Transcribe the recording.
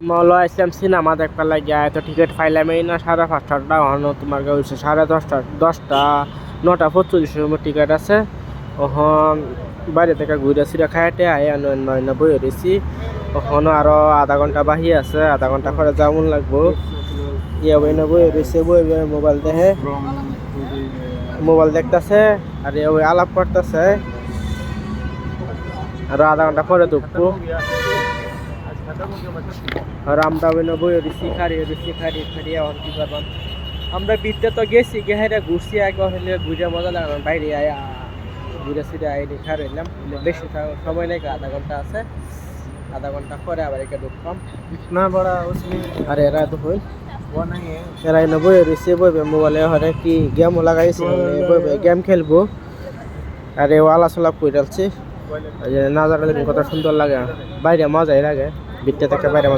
মল আসলাম cinema দেখবার লাগিয়া তো টিকিট পাইলামই না 5:30টা হনো তোমার হচ্ছে 10:30 9:45 সময় টিকিট আছে ওখন বাইরে থেকে ঘুরে ফিরে খাইতে আয় নয় বই রয়েছি ওখানে আরো আধা ঘন্টা বাহি আছে আধা ঘন্টা পরে যেমন লাগবো ইয়ে বই না বই রয়েছে বই মোবাইল দেখতেছে আর ওই আলাপ করতেছে আরো আধা ঘন্টা পরে ঢুকবো আর আমরা বই খারি এখন কি করবাম আমরা বিদ্যে তো গেছি গেহাইরা ঘুরছি একবার হলে ঘুরে মজা লাগলাম বাইরে আয়া ঘুরে ফিরে আইনি খার হইলাম বেশি সময় নেই আধা ঘন্টা আছে আধা ঘন্টা পরে আবার একে ঢুকতাম इतना बड़ा उसमें আর এরা তো হই वो नहीं है। এরা এনে বই রয়েছে বইবে মোবাইলে হরে কি গেমও লাগাইছে বইবে গেম খেলবো আর এ ওয়ালা সলাপ করে ডালছি নাজারা কত সুন্দর লাগে বাইরে মজাই লাগে বিদ্যে থেকে বাইরে মজা